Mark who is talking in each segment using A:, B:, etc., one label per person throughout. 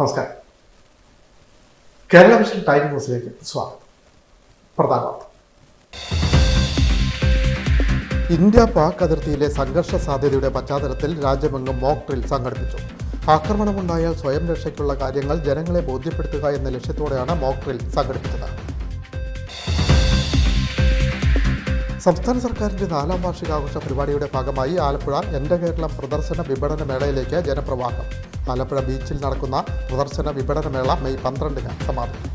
A: നമസ്കാരം. Kerala vision time ന്യൂസിലേക്ക് സ്വാഗതം. പ്രധാന വാർത്ത. ഇന്ത്യ പാക് അതിർത്തിയിലെ സംഘർഷ സാധ്യതയുടെ പശ്ചാത്തലത്തിൽ രാജ്യമെങ്ങും മോക്ക് ഡ്രിൽ സംഘടിപ്പിച്ചു. ആക്രമണമുണ്ടായാൽ സ്വയം രക്ഷയ്ക്കുള്ള കാര്യങ്ങൾ ജനങ്ങളെ ബോധ്യപ്പെടുത്തുക എന്ന ലക്ഷ്യത്തോടെയാണ് മോക്ക് ഡ്രിൽ സംഘടിപ്പിച്ചത്. സംസ്ഥാന സർക്കാരിന്റെ 4ാം വാർഷികാഘോഷ പരിപാടിയുടെ ഭാഗമായി ആലപ്പുഴ എൻ്റെ കേരളം പ്രദർശന വിപണന മേളയിലേക്ക് ജനപ്രവാഹം. ആലപ്പുഴ ബീച്ചിൽ നടക്കുന്ന പ്രദർശന വിപണന മേള മെയ് 12-ന് സമാപിക്കും.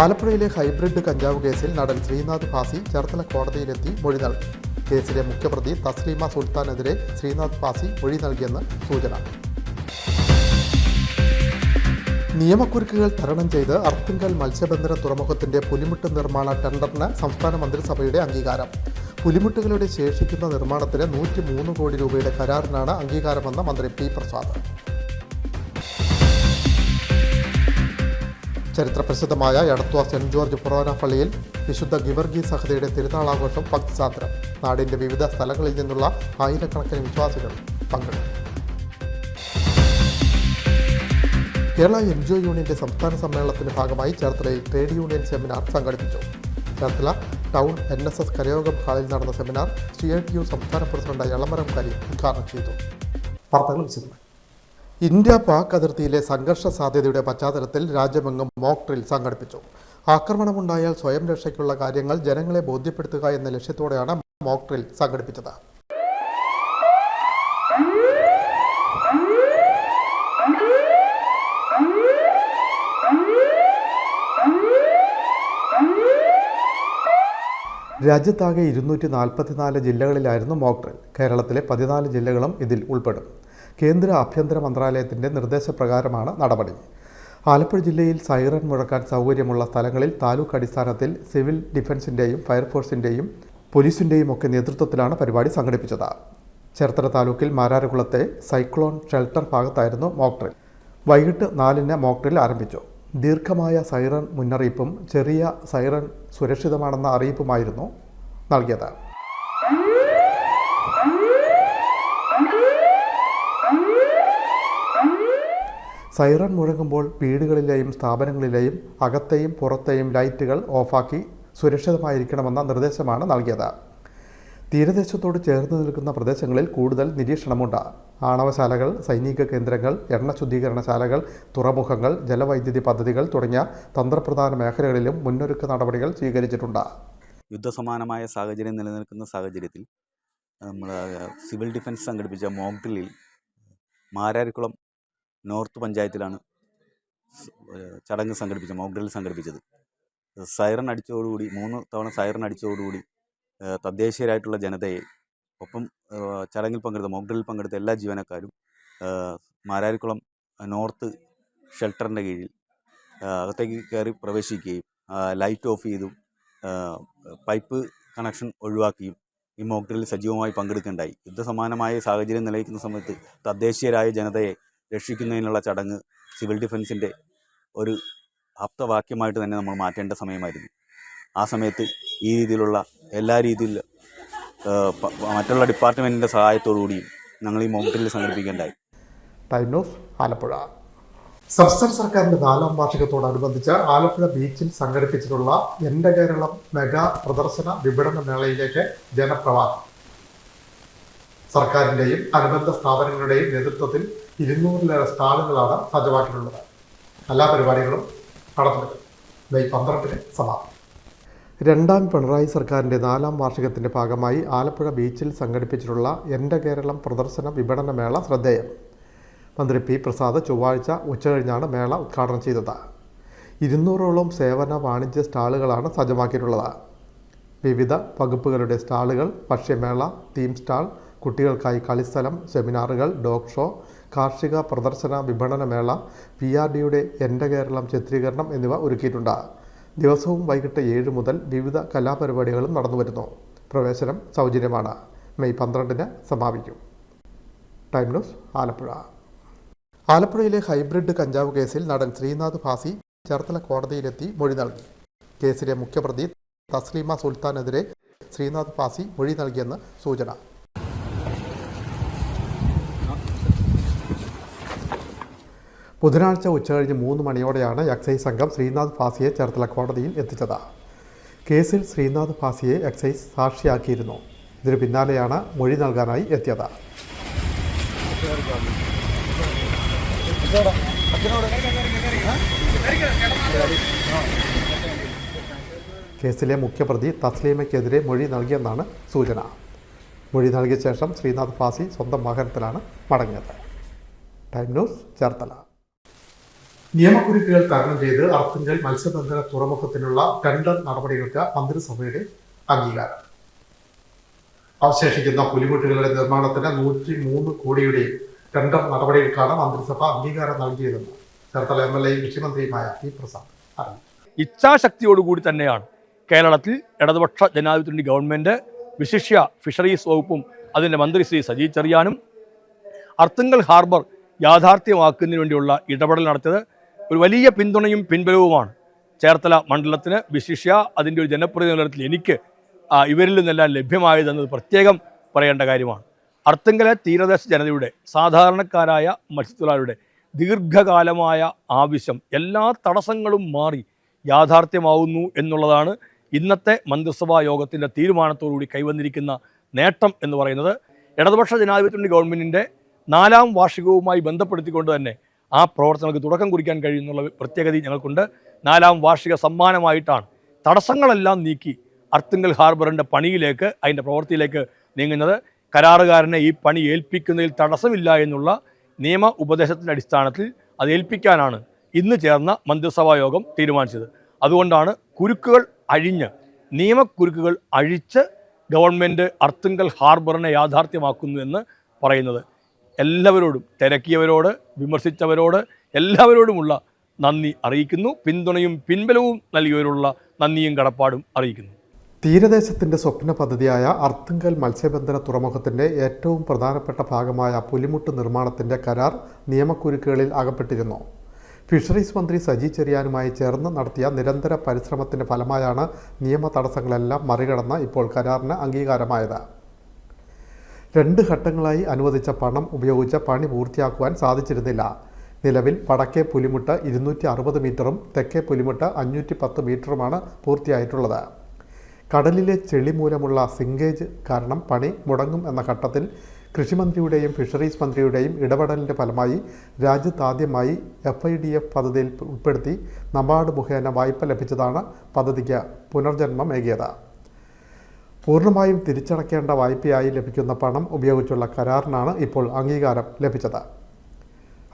A: ആലപ്പുഴയിലെ ഹൈബ്രിഡ് കഞ്ചാവ് കേസിൽ നടൻ ശ്രീനാഥ് ഭാസി ചേർത്തല കോടതിയിലെത്തി മൊഴി നൽകി. കേസിലെ മുഖ്യപ്രതി തസ്ലീമ സുൽത്താനെതിരെ ശ്രീനാഥ് ഭാസി മൊഴി നൽകിയെന്ന് സൂചന. നിയമക്കുരുക്കുകൾ തരണം ചെയ്ത് അർത്തിങ്കൽ മത്സ്യബന്ധന തുറമുഖത്തിന്റെ പുലിമുട്ട് നിർമ്മാണ ടെൻഡറിന് സംസ്ഥാന മന്ത്രിസഭയുടെ അംഗീകാരം. പുലിമുട്ടുകളുടെ ശേഷിക്കുന്ന നിർമ്മാണത്തിന് 103 കോടി രൂപയുടെ കരാറിനാണ് അംഗീകാരമെന്ന് മന്ത്രി പി പ്രസാദ്. ചരിത്രപ്രസിദ്ധമായ എടത്വ സെന്റ് ജോർജ് ഫൊറോന പള്ളിയിൽ വിശുദ്ധ ഗിവർഗീസ് സഹതയുടെ തിരുനാളാഘോഷം ഭക്തിസാന്ദ്രം. നാടിന്റെ വിവിധ സ്ഥലങ്ങളിൽ നിന്നുള്ള ആയിരക്കണക്കിന് വിശ്വാസികൾ പങ്കെടുത്തു. കേരള NGO യൂണിയന്റെ സംസ്ഥാന സമ്മേളനത്തിന്റെ ഭാഗമായി ചേർത്തലയിൽ ട്രേഡ് യൂണിയൻ സെമിനാർ സംഘടിപ്പിച്ചു. ചേർത്തല ടൗൺ NSS കരയോഗം ഹാളിൽ നടന്ന സെമിനാർ CITU സംസ്ഥാന പ്രസിഡന്റ് എളമരം കരീം ഉദ്ഘാടനം ചെയ്തു. വാർത്തകൾ വിശദമായി. ഇന്ത്യ പാക് അതിർത്തിയിലെ സംഘർഷ സാധ്യതയുടെ പശ്ചാത്തലത്തിൽ രാജ്യമെങ്ങും മോക്ക് ഡ്രിൽ സംഘടിപ്പിച്ചു. ആക്രമണമുണ്ടായാൽ സ്വയം രക്ഷയ്ക്കുള്ള കാര്യങ്ങൾ ജനങ്ങളെ ബോധ്യപ്പെടുത്തുക എന്ന ലക്ഷ്യത്തോടെയാണ് മോക്ക് ഡ്രിൽ സംഘടിപ്പിച്ചത്. രാജ്യത്താകെ 244 ജില്ലകളിലായിരുന്നു മോക്ക് ഡ്രിൽ. കേരളത്തിലെ 14 ജില്ലകളും ഇതിൽ ഉൾപ്പെടും. കേന്ദ്ര ആഭ്യന്തര മന്ത്രാലയത്തിൻ്റെ നിർദ്ദേശപ്രകാരമാണ് നടപടി. ആലപ്പുഴ ജില്ലയിൽ സൈറൺ മുഴക്കാൻ സൗകര്യമുള്ള സ്ഥലങ്ങളിൽ താലൂക്ക് അടിസ്ഥാനത്തിൽ സിവിൽ ഡിഫൻസിൻ്റെയും ഫയർഫോഴ്സിൻ്റെയും പോലീസിൻ്റെയും ഒക്കെ നേതൃത്വത്തിലാണ് പരിപാടി സംഘടിപ്പിച്ചത്. ചേർത്തല താലൂക്കിൽ മാരാരകുളത്തെ സൈക്ലോൺ ഷെൽട്ടർ ഭാഗത്തായിരുന്നു മോക്ക് ഡ്രിൽ. വൈകിട്ട് 4-ന് മോക്ക് ഡ്രിൽ ആരംഭിച്ചു. ദീർഘമായ സൈറൺ മുന്നറിയിപ്പും ചെറിയ സൈറൺ സുരക്ഷിതമാണെന്ന അറിയിപ്പുമായിരുന്നു നൽകിയത്. സൈറൺ മുഴങ്ങുമ്പോൾ വീടുകളിലെയും സ്ഥാപനങ്ങളിലെയും അകത്തെയും പുറത്തെയും ലൈറ്റുകൾ ഓഫാക്കി സുരക്ഷിതമായിരിക്കണമെന്ന നിർദ്ദേശമാണ് നൽകിയത്. തീരദേശത്തോട് ചേർന്ന് നിൽക്കുന്ന പ്രദേശങ്ങളിൽ കൂടുതൽ നിരീക്ഷണമുണ്ട്. ആണവശാലകൾ, സൈനിക കേന്ദ്രങ്ങൾ, എണ്ണ ശുദ്ധീകരണശാലകൾ, തുറമുഖങ്ങൾ, ജലവൈദ്യുതി പദ്ധതികൾ തുടങ്ങിയ തന്ത്രപ്രധാന മേഖലകളിലും മുന്നൊരുക്ക നടപടികൾ സ്വീകരിച്ചിട്ടുണ്ട്.
B: യുദ്ധസമാനമായ സാഹചര്യം നിലനിൽക്കുന്ന സാഹചര്യത്തിൽ നമ്മൾ സിവിൽ ഡിഫൻസ് സംഘടിപ്പിച്ച മോക്ക് ഡ്രില്ലിൽ മാരാരിക്കുളം നോർത്ത് പഞ്ചായത്തിലാണ് ചടങ്ങ് സംഘടിപ്പിച്ച മോക്ക് ഡ്രിൽ സംഘടിപ്പിച്ചത്. സൈറൺ അടിച്ചതോടുകൂടി 3 തവണ സൈറൺ അടിച്ചതോടുകൂടി തദ്ദേശീയരായിട്ടുള്ള ജനതയെ ഒപ്പം ചടങ്ങിൽ പങ്കെടുത്ത മോക്ക് ഡ്രില്ലിൽ പങ്കെടുത്ത എല്ലാ ജീവനക്കാരും മാരാരിക്കുളം നോർത്ത് ഷെൽട്ടറിൻ്റെ കീഴിൽ അകത്തേക്ക് കയറി പ്രവേശിക്കുകയും ലൈറ്റ് ഓഫ് ചെയ്തും പൈപ്പ് കണക്ഷൻ ഒഴിവാക്കിയും ഈ മോക്ക് ഡ്രില്ലിൽ സജീവമായി പങ്കെടുക്കേണ്ടായി. യുദ്ധസമാനമായ സാഹചര്യം നിലനിൽക്കുന്ന സമയത്ത് തദ്ദേശീയരായ ജനതയെ രക്ഷിക്കുന്നതിനുള്ള ചടങ്ങ് സിവിൽ ഡിഫൻസിൻ്റെ ഒരു ആപ്തവാക്യമായിട്ട് തന്നെ നമ്മൾ മാറ്റേണ്ട സമയമായിരുന്നു. ആ സമയത്ത് ഈ രീതിയിലുള്ള എല്ലാ രീതിയിലും മറ്റുള്ള ഡിപ്പാർട്ട്മെൻറ്റിൻ്റെ സഹായത്തോടുകൂടിയും ഞങ്ങൾ ഈ മോക്ക് ഡ്രിൽ സംഘടിപ്പിക്കേണ്ടായി.
A: Time news Alappuzha. സംസ്ഥാന സർക്കാരിന്റെ 4ാം വാർഷികത്തോടനുബന്ധിച്ച് ആലപ്പുഴ ബീച്ചിൽ സംഘടിപ്പിച്ചിട്ടുള്ള എൻ്റെ കേരളം മെഗാ പ്രദർശന വിപണന മേളയിലേക്ക് ജനപ്രവാഹം. സർക്കാരിൻ്റെയും അനുബന്ധ സ്ഥാപനങ്ങളുടെയും നേതൃത്വത്തിൽ 200-ലേറെ സ്റ്റാളുകളാണ് സജ്ജമാക്കിയിട്ടുള്ളത്. എല്ലാ പരിപാടികളും നടത്തുന്നത് മെയ് 12-ന് സമാപിക്കും. 2ാം പിണറായി സർക്കാരിൻ്റെ 4ാം വാർഷികത്തിൻ്റെ ഭാഗമായി ആലപ്പുഴ ബീച്ചിൽ സംഘടിപ്പിച്ചിട്ടുള്ള എൻ്റെ കേരളം പ്രദർശന വിപണന മേള ശ്രദ്ധേയം. മന്ത്രി പി പ്രസാദ് ചൊവ്വാഴ്ച ഉച്ചകഴിഞ്ഞാണ് മേള ഉദ്ഘാടനം ചെയ്തത്. 200ഓളം സേവന വാണിജ്യ സ്റ്റാളുകളാണ് സജ്ജമാക്കിയിട്ടുള്ളത്. വിവിധ വകുപ്പുകളുടെ സ്റ്റാളുകൾ, ഭക്ഷ്യമേള, തീം സ്റ്റാൾ, കുട്ടികൾക്കായി കളിസ്ഥലം, സെമിനാറുകൾ, ഡോഗ് ഷോ, കാർഷിക പ്രദർശന വിപണന മേള, PRDയുടെ എൻ്റെ കേരളം ചിത്രീകരണം എന്നിവ ഒരുക്കിയിട്ടുണ്ട്. ദിവസവും വൈകിട്ട് 7 മുതൽ വിവിധ കലാപരിപാടികളും നടന്നുവരുന്നു. പ്രവേശനം സൗജന്യമാണ്. മെയ് 12-ന് സമാപിക്കും. Time news Alappuzha. ആലപ്പുഴയിലെ ഹൈബ്രിഡ് കഞ്ചാവ് കേസിൽ നടൻ ശ്രീനാഥ് ഭാസി ചേർത്തല കോടതിയിലെത്തി മൊഴി നൽകി. കേസിലെ മുഖ്യപ്രതി തസ്ലീമ സുൽത്താനെതിരെ ശ്രീനാഥ് ഭാസി മൊഴി നൽകിയെന്ന് സൂചന. ബുധനാഴ്ച ഉച്ചകഴിഞ്ഞ് 3 മണിയോടെയാണ് എക്സൈസ് സംഘം ശ്രീനാഥ് ഭാസിയെ ചേർത്തല കോടതിയിൽ എത്തിച്ചത്. കേസിൽ ശ്രീനാഥ് ഭാസിയെ എക്സൈസ് സാക്ഷിയാക്കിയിരുന്നു. ഇതിനു പിന്നാലെയാണ് മൊഴി നൽകാനായി എത്തിയത്. കേസിലെ മുഖ്യപ്രതി തസ്ലീമയ്ക്കെതിരെ മൊഴി നൽകിയെന്നാണ് സൂചന. മൊഴി നൽകിയ ശേഷം ശ്രീനാഥ് ഭാസി സ്വന്തം വാഹനത്തിലാണ് മടങ്ങിയത്. Time news, Cherthala. നിയമക്കുരുക്കുകൾ തരണം ചെയ്ത് അർത്തുങ്കൽ മത്സ്യബന്ധന തുറമുഖത്തിനുള്ള ടെൻഡർ നടപടികൾക്ക് മന്ത്രിസഭയുടെ അംഗീകാരം. അവശേഷിക്കുന്ന പുലിമുട്ടുകളുടെ നിർമ്മാണത്തിന് 103 കോടിയുടെ ടെൻഡർ നടപടികൾക്കാണ് മന്ത്രിസഭ അംഗീകാരം നൽകിയതെന്ന് ചേർത്തല MLA കൃഷിമന്ത്രിയുമായ പി പ്രസാദ് അറിയിച്ചു.
C: ഇച്ഛാശക്തിയോടുകൂടി തന്നെയാണ് കേരളത്തിൽ ഇടതുപക്ഷ ജനാധിപത്യ ഗവൺമെൻറ്, വിശിഷ്യ ഫിഷറീസ് വകുപ്പും അതിൻ്റെ മന്ത്രി ശ്രീ സജി ചെറിയാനും അർത്തുങ്കൽ ഹാർബർ യാഥാർത്ഥ്യമാക്കുന്നതിന് വേണ്ടിയുള്ള ഇടപെടൽ നടത്തിയത്. ഒരു വലിയ പിന്തുണയും പിൻബലവുമാണ് ചേർത്തല മണ്ഡലത്തിന്, വിശിഷ്യ അതിൻ്റെ ഒരു ജനപ്രതിനിധിത്വത്തിൽ എനിക്ക് ഇവരിൽ നിന്നെല്ലാം ലഭ്യമായതെന്നത് പ്രത്യേകം പറയേണ്ട കാര്യമാണ്. അർത്തുങ്കലെ തീരദേശ ജനതയുടെ, സാധാരണക്കാരായ മത്സ്യത്തൊഴിലാളികളുടെ ദീർഘകാലമായ ആവശ്യം എല്ലാ തടസ്സങ്ങളും മാറി യാഥാർത്ഥ്യമാവുന്നു എന്നുള്ളതാണ് ഇന്നത്തെ മന്ത്രിസഭാ യോഗത്തിൻ്റെ തീരുമാനത്തോടുകൂടി കൈവന്നിരിക്കുന്ന നേട്ടം എന്ന് പറയുന്നത്. ഇടതുപക്ഷ ജനാധിപത്യ ഗവൺമെൻറ്റിൻ്റെ 4ാം വാർഷികവുമായി ബന്ധപ്പെടുത്തിക്കൊണ്ട് തന്നെ ആ പ്രവർത്തനങ്ങൾക്ക് തുടക്കം കുറിക്കാൻ കഴിയുന്നുള്ള പ്രത്യേകത ഞങ്ങൾക്കുണ്ട്. 4ാം വാർഷിക സമ്മാനമായിട്ടാണ് തടസ്സങ്ങളെല്ലാം നീക്കി അർത്തുങ്കൽ ഹാർബറിൻ്റെ പണിയിലേക്ക്, അതിൻ്റെ പ്രവൃത്തിയിലേക്ക് നീങ്ങുന്നത്. കരാറുകാരനെ ഈ പണി ഏൽപ്പിക്കുന്നതിൽ തടസ്സമില്ല എന്നുള്ള നിയമ ഉപദേശത്തിൻ്റെ അടിസ്ഥാനത്തിൽ അത് ഏൽപ്പിക്കാനാണ് ഇന്ന് ചേർന്ന മന്ത്രിസഭാ യോഗം തീരുമാനിച്ചത്. അതുകൊണ്ടാണ് കുരുക്കുകൾ അഴിഞ്ഞ്, നിയമക്കുരുക്കുകൾ അഴിച്ച് ഗവൺമെൻറ് അർത്തുങ്കൽ ഹാർബറിനെ യാഥാർത്ഥ്യമാക്കുന്നു എന്ന് പറയുന്നത്. എല്ലാവരോടും, തിരക്കിയവരോട്, വിമർശിച്ചവരോട് എല്ലാവരോടുമുള്ള നന്ദി അറിയിക്കുന്നു. പിന്തുണയും പിൻബലവും നൽകിയവരുള്ള നന്ദിയും കടപ്പാടും അറിയിക്കുന്നു.
A: തീരദേശത്തിൻ്റെ സ്വപ്ന പദ്ധതിയായ അർത്തുങ്കൽ മത്സ്യബന്ധന തുറമുഖത്തിൻ്റെ ഏറ്റവും പ്രധാനപ്പെട്ട ഭാഗമായ പുലിമുട്ട് നിർമ്മാണത്തിൻ്റെ കരാർ നിയമക്കുരുക്കുകളിൽ അകപ്പെട്ടിരുന്നു. ഫിഷറീസ് മന്ത്രി സജി ചെറിയാനുമായി ചേർന്ന് നടത്തിയ നിരന്തര പരിശ്രമത്തിൻ്റെ ഫലമായാണ് നിയമ തടസ്സങ്ങളെല്ലാം മറികടന്ന് ഇപ്പോൾ കരാറിന് അംഗീകാരമായത്. 2 ഘട്ടങ്ങളായി അനുവദിച്ച പണം ഉപയോഗിച്ച് പണി പൂർത്തിയാക്കുവാൻ സാധിച്ചിരുന്നില്ല. നിലവിൽ വടക്കേ പുലിമുട്ട് 260 മീറ്ററും തെക്കേ പുലിമുട്ട് 510 മീറ്ററുമാണ് പൂർത്തിയായിട്ടുള്ളത്. കടലിലെ ചെളി മൂലമുള്ള സിങ്കേജ് കാരണം പണി മുടങ്ങും എന്ന ഘട്ടത്തിൽ കൃഷിമന്ത്രിയുടെയും ഫിഷറീസ് മന്ത്രിയുടെയും ഇടപെടലിൻ്റെ ഫലമായി രാജ്യത്താദ്യമായി FIDF പദ്ധതിയിൽ ഉൾപ്പെടുത്തി നബാർഡ് മുഖേന വായ്പ ലഭിച്ചതാണ് പദ്ധതിക്ക് പുനർജന്മമേകിയത്. പൂർണ്ണമായും തിരിച്ചടയ്ക്കേണ്ട വായ്പയായി ലഭിക്കുന്ന പണം ഉപയോഗിച്ചുള്ള കരാറിനാണ് ഇപ്പോൾ അംഗീകാരം ലഭിച്ചത്.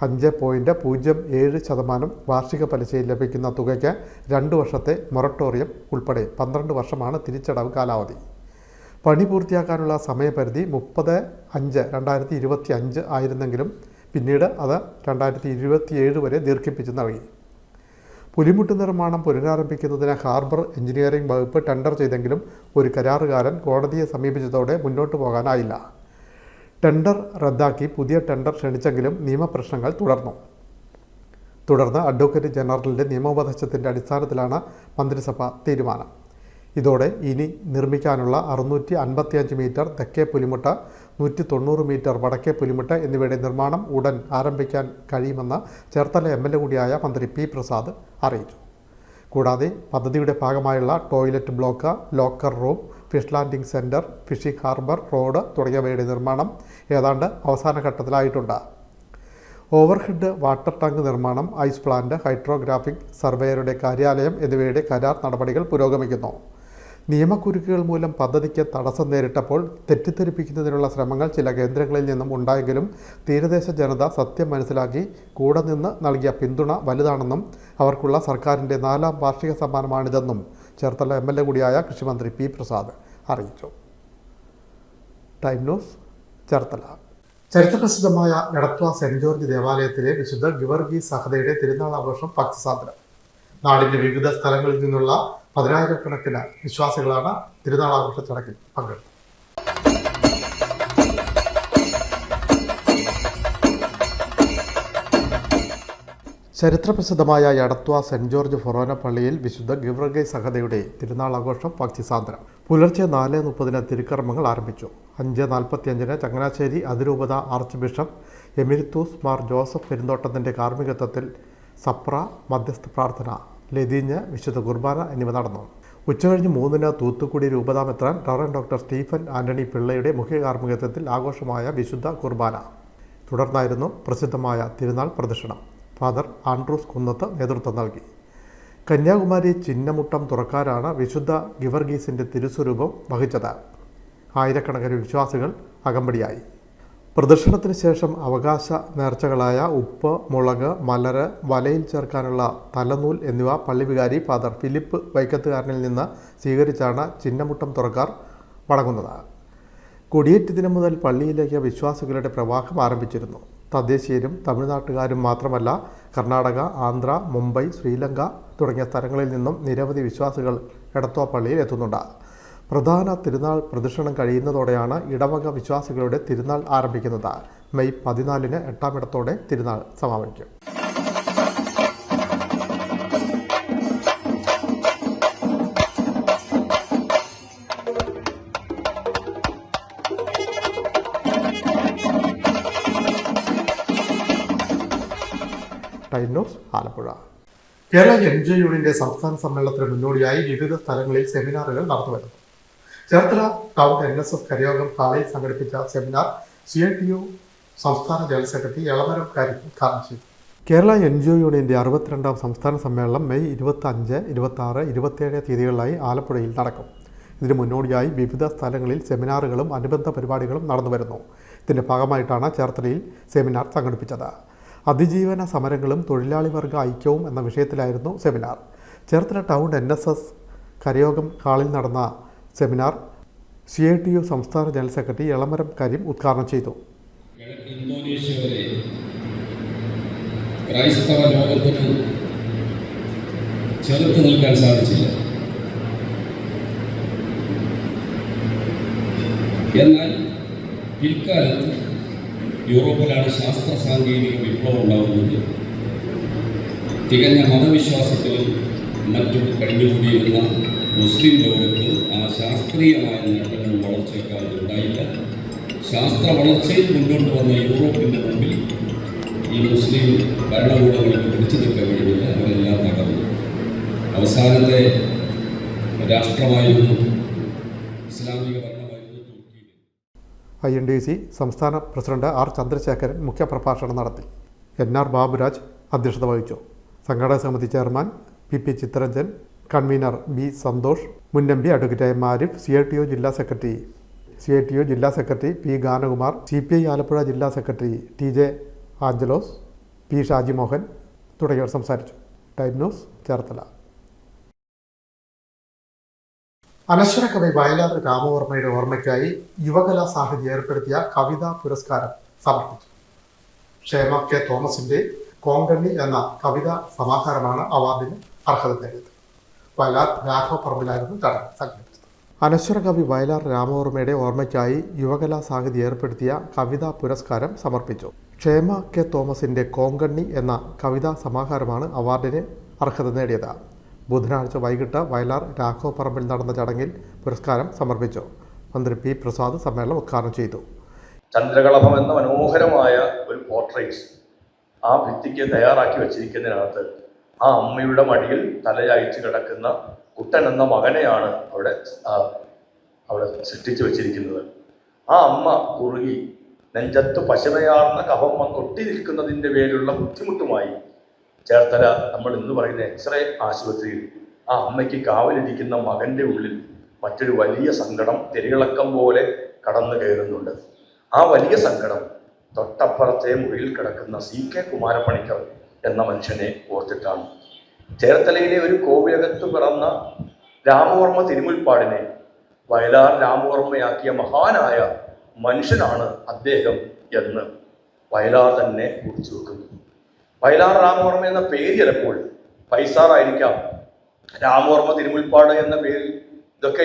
A: 5.07% വാർഷിക പലിശയിൽ ലഭിക്കുന്ന തുകയ്ക്ക് 2 വർഷത്തെ മൊറട്ടോറിയം ഉൾപ്പെടെ 12 വർഷമാണ് തിരിച്ചടവ് കാലാവധി. പണി പൂർത്തിയാക്കാനുള്ള സമയപരിധി 30/5/2025 ആയിരുന്നെങ്കിലും പിന്നീട് അത് 2027 വരെ ദീർഘിപ്പിച്ച് നൽകി. പുലിമുട്ട് നിർമ്മാണം പുനരാരംഭിക്കുന്നതിന് ഹാർബർ എഞ്ചിനീയറിംഗ് വകുപ്പ് ടെൻഡർ ചെയ്തെങ്കിലും ഒരു കരാറുകാരൻ കോടതിയെ സമീപിച്ചതോടെ മുന്നോട്ട് പോകാനായില്ല. ടെൻഡർ റദ്ദാക്കി പുതിയ ടെൻഡർ ക്ഷണിച്ചെങ്കിലും നിയമപ്രശ്നങ്ങൾ തുടർന്ന് അഡ്വക്കേറ്റ് ജനറലിൻ്റെ നിയമോപദേശത്തിൻ്റെ അടിസ്ഥാനത്തിലാണ് മന്ത്രിസഭ തീരുമാനം. ഇതോടെ ഇനി നിർമ്മിക്കാനുള്ള 655 മീറ്റർ തെക്കേ പുലിമുട്ട്, 190 മീറ്റർ വടക്കേ പുലിമുട്ട് എന്നിവയുടെ നിർമ്മാണം ഉടൻ ആരംഭിക്കാൻ കഴിയുമെന്ന് ചേർത്തല MLA കൂടിയായ മന്ത്രി പി പ്രസാദ് അറിയിച്ചു. കൂടാതെ പദ്ധതിയുടെ ഭാഗമായുള്ള toilet block, locker room, fish landing centre, phishing harbour road തുടങ്ങിയവയുടെ നിർമ്മാണം ഏതാണ്ട് അവസാന ഘട്ടത്തിലായിട്ടുണ്ട്. ഓവർഹെഡ് വാട്ടർ ടാങ്ക് നിർമ്മാണം, ഐസ് പ്ലാന്റ്, ഹൈഡ്രോഗ്രാഫിക് സർവേയറുടെ കാര്യാലയം എന്നിവയുടെ കരാർ നടപടികൾ പുരോഗമിക്കുന്നു. നിയമക്കുരുക്കുകൾ മൂലം പദ്ധതിക്ക് തടസ്സം നേരിട്ടപ്പോൾ തെറ്റിദ്ധരിപ്പിക്കുന്നതിനുള്ള ശ്രമങ്ങൾ ചില കേന്ദ്രങ്ങളിൽ നിന്നും ഉണ്ടായെങ്കിലും തീരദേശ ജനത സത്യം മനസ്സിലാക്കി കൂടെ നിന്ന് നൽകിയ പിന്തുണ വലുതാണെന്നും അവർക്കുള്ള സർക്കാരിൻ്റെ 4ാം വാർഷിക സമ്മാനമാണിതെന്നും ചേർത്തല MLA കൂടിയായ കൃഷിമന്ത്രി പി പ്രസാദ് അറിയിച്ചു. Time news, Cherthala. ചരിത്രപ്രസിദ്ധമായ എടത്വ സെൻറ് ജോർജ് ദേവാലയത്തിലെ വിശുദ്ധ ഗിവർഗീസ് സഹദയുടെ തിരുനാൾ ആഘോഷം ഭക്തിസാന്ദ്രം. നാടിൻ്റെ വിവിധ സ്ഥലങ്ങളിൽ നിന്നുള്ള 10,000-കണക്കിന് വിശ്വാസികളാണ് തിരുനാൾ ആഘോഷ ചടങ്ങിൽ പങ്കെടുത്തത്. ചരിത്രപ്രസിദ്ധമായ എടത്വ സെൻറ് ജോർജ് ഫൊറോന പള്ളിയിൽ വിശുദ്ധ ഗിവർഗീസ് സഹതയുടെ തിരുനാൾ ആഘോഷം ഭക്തിസാന്ദ്രം. പുലർച്ചെ 4:30 തിരുക്കർമ്മങ്ങൾ ആരംഭിച്ചു. 5:45 ചങ്ങനാശ്ശേരി അതിരൂപത ആർച്ച് ബിഷപ്പ് എമിരിത്തൂസ് മാർ ജോസഫ് പെരുന്തോട്ടത്തിൻ്റെ കാർമ്മികത്വത്തിൽ സപ്ര, മധ്യസ്ഥ പ്രാർത്ഥന, ലതീഞ്ഞ്, വിശുദ്ധ കുർബാന എന്നിവ നടന്നു. ഉച്ചകഴിഞ്ഞ് 3 തൂത്തുക്കുടി രൂപതാ മെത്രാൻ റവറൻ ഡോക്ടർ സ്റ്റീഫൻ ആന്റണി പിള്ളയുടെ മുഖ്യ കാർമ്മികത്വത്തിൽ ആഘോഷമായ വിശുദ്ധ കുർബാന. തുടർന്നായിരുന്നു പ്രസിദ്ധമായ തിരുനാൾ പ്രദക്ഷിണം. ഫാദർ ആൻഡ്രൂസ് കുന്നത്ത് നേതൃത്വം നൽകി. കന്യാകുമാരി ചിന്നമുട്ടം തുറക്കാരാണ് വിശുദ്ധ ഗിവർഗീസിൻ്റെ തിരുസ്വരൂപം വഹിച്ചത്. ആയിരക്കണക്കിന് വിശ്വാസികൾ അകമ്പടിയായി. പ്രദക്ഷിണത്തിന് ശേഷം അവകാശ നേർച്ചകളായ ഉപ്പ്, മുളക്, മലര്, വലയിൽ ചേർക്കാനുള്ള തലനൂൽ എന്നിവ പള്ളിവികാരി ഫാദർ ഫിലിപ്പ് വൈക്കത്തുകാരനിൽ നിന്ന് സ്വീകരിച്ചാണ് ചിന്നമുട്ടം തുറക്കാർ മടങ്ങുന്നത്. കൊടിയേറ്റ് ദിനം മുതൽ പള്ളിയിലേക്ക് വിശ്വാസികളുടെ പ്രവാഹം ആരംഭിച്ചിരുന്നു. തദ്ദേശീയരും തമിഴ്നാട്ടുകാരും മാത്രമല്ല, കർണാടക, ആന്ധ്ര, മുംബൈ, ശ്രീലങ്ക തുടങ്ങിയ സ്ഥലങ്ങളിൽ നിന്നും നിരവധി വിശ്വാസികൾ എടത്വ പള്ളിയിൽ എത്തുന്നുണ്ട്. പ്രധാന തിരുനാൾ പ്രദക്ഷിണം കഴിയുന്നതോടെയാണ് ഇടവക വിശ്വാസികളുടെ തിരുനാൾ ആരംഭിക്കുന്നത്. മെയ് 14 8-ാം ഇടത്തോടെ തിരുനാൾ സമാപിക്കും. Time news, Alappuzha. Kerala NGO യൂണിയന്റെ സംസ്ഥാന സമ്മേളനത്തിന് മുന്നോടിയായി വിവിധ സ്ഥലങ്ങളിൽ സെമിനാറുകൾ നടന്നുവരുന്നു. ചേർത്തല ടൗൺ NSS കരിയോഗം ഹാളിൽ സംഘടിപ്പിച്ച സെമിനാർ CITU സംസ്ഥാന ജനറൽ സെക്രട്ടറി എളമരം കാര്യം ഉദ്ഘാടനം ചെയ്തു. കേരള NGO യൂണിയന്റെ 62ാം സംസ്ഥാന സമ്മേളനം മെയ് 25, 26, 27 തീയതികളിലായി ആലപ്പുഴയിൽ നടക്കും. ഇതിനു മുന്നോടിയായി വിവിധ സ്ഥലങ്ങളിൽ സെമിനാറുകളും അനുബന്ധ പരിപാടികളും നടന്നുവരുന്നു. ഇതിന്റെ ഭാഗമായിട്ടാണ് ചേർത്തലയിൽ സെമിനാർ സംഘടിപ്പിച്ചത്. അതിജീവന സമരങ്ങളും തൊഴിലാളി വർഗ ഐക്യവും എന്ന വിഷയത്തിലായിരുന്നു സെമിനാർ. ചേർത്തല ടൗൺ NSS കരയോഗം ഹാളിൽ നടന്ന സെമിനാർ CITU സംസ്ഥാന ജനറൽ സെക്രട്ടറി എളമരം കാര്യം ഉദ്ഘാടനം ചെയ്തു.
D: ഇന്തോനേഷ്യ വരെ ക്രൈസ്തവ ലോകത്തിന് ചെറുത്തു നിൽക്കാൻ സാധിച്ചില്ല. എന്നാൽ പിൽക്കാലത്ത് യൂറോപ്പിലാണ് ശാസ്ത്ര സാങ്കേതിക വിപ്ലവം ഉണ്ടാകുന്നത്. തികഞ്ഞ മതവിശ്വാസത്തിലും മറ്റും കഴിഞ്ഞുകൂടിയിരുന്ന മുസ്ലിം ലോകത്ത് ആ ശാസ്ത്രീയമായ നേട്ടങ്ങളും വളർച്ചയെക്കാളും ഉണ്ടായില്ല. ശാസ്ത്ര വളർച്ചയിൽ മുന്നോട്ട് വന്ന യൂറോപ്പിൻ്റെ മുമ്പിൽ ഈ മുസ്ലിം ഭരണകൂടങ്ങൾക്ക് പിടിച്ചു നിൽക്കാൻ കഴിയില്ല. അവരെല്ലാം തകർന്നു. അവസാനത്തെ രാഷ്ട്രമായിരുന്നു ഇസ്ലാമിക ഭരണമായിരുന്നു തുർക്കി.
A: INDC സംസ്ഥാന പ്രസിഡന്റ് R ചന്ദ്രശേഖരൻ മുഖ്യപ്രഭാഷണം നടത്തി. NR ബാബുരാജ് അധ്യക്ഷത വഹിച്ചു. സംഘാടക സമിതി chairman PP Chittaranjan, convener B Santhosh, മുൻ MP advocate M Arif, CITU ജില്ലാ secretary P Ganakumar, CPI Alappuzha ജില്ലാ secretary TJ Angelos, P Shaji Mohan തുടങ്ങിയവർ സംസാരിച്ചു. Time news, Cherthala. അനശ്വര കവി വയലാർ രാമവർമ്മയുടെ ഓർമ്മയ്ക്കായി യുവകലാ സാഹിതി ഏർപ്പെടുത്തിയ കവിതാ പുരസ്കാരം സമർപ്പിച്ചു. ക്ഷേമ K തോമസിന്റെ കോങ്കണ്ണി എന്ന കവിതാ സമാഹാരമാണ് അവാർഡിന് അർഹത നേടിയത്. വയലാർ രാഘവപ്പറമ്പിലായിരുന്നു ചടങ്ങ് സംഘടിപ്പിച്ചത്. അനശ്വര കവി വയലാർ രാമവർമ്മയുടെ ഓർമ്മയ്ക്കായി യുവകലാ സാഹിതി ഏർപ്പെടുത്തിയ കവിതാ പുരസ്കാരം സമർപ്പിച്ചു. ക്ഷേമ K തോമസിന്റെ കോങ്കണ്ണി എന്ന കവിതാ സമാഹാരമാണ് അവാർഡിന് അർഹത നേടിയത്. ബുധനാഴ്ച വൈകിട്ട് വയലാർ രാഘവപ്പറമ്പിൽ നടന്ന ചടങ്ങിൽ പുരസ്കാരം സമർപ്പിച്ചു. മന്ത്രി P പ്രസാദ് സമ്മേളനം ഉദ്ഘാടനം ചെയ്തു.
E: ചന്ദ്രകളഭം എന്ന മനോഹരമായ ഒരു പോർട്രേറ്റ് ആ ഭിത്തിക്ക് തയ്യാറാക്കി വെച്ചിരിക്കുന്നതിനകത്ത് ആ അമ്മയുടെ മടിയിൽ തലയയച്ച് കിടക്കുന്ന കുട്ടൻ എന്ന മകനെയാണ് അവിടെ സൃഷ്ടിച്ചു വെച്ചിരിക്കുന്നത്. ആ അമ്മ കുറുകി നെഞ്ചത്ത് പശമയാർന്ന കഫം ഒട്ടി നിൽക്കുന്നതിൻ്റെ പേരിലുള്ള ബുദ്ധിമുട്ടുമായി ചേർത്തല നമ്മൾ ഇന്ന് പറയുന്ന എക്സ്റേ ആശുപത്രിയിൽ ആ അമ്മയ്ക്ക് കാവലിരിക്കുന്ന മകൻ്റെ ഉള്ളിൽ മറ്റൊരു വലിയ സങ്കടം തിരയിളക്കം പോലെ കടന്നു കയറുന്നുണ്ട്. ആ വലിയ സങ്കടം തൊട്ടപ്പുറത്തെ മുറിയിൽ കിടക്കുന്ന CK കുമാരപ്പണിക്കർ എന്ന മനുഷ്യനെ ഓർത്തിട്ടാണ്. ചേർത്തലയിലെ ഒരു കോവിലകത്ത് പിറന്ന രാമവർമ്മ തിരുമുൽപ്പാടിനെ വയലാർ രാമവർമ്മയാക്കിയ മഹാനായ മനുഷ്യനാണ് അദ്ദേഹം എന്ന് വയലാർ തന്നെ കുറിച്ചു വെക്കുന്നു. വയലാർ രാമവർമ്മ എന്ന പേര് ചിലപ്പോൾ പൈസാറായിരിക്കാം. രാമവർമ്മ തിരുമുൽപ്പാട് എന്ന പേരിൽ ഇതൊക്കെ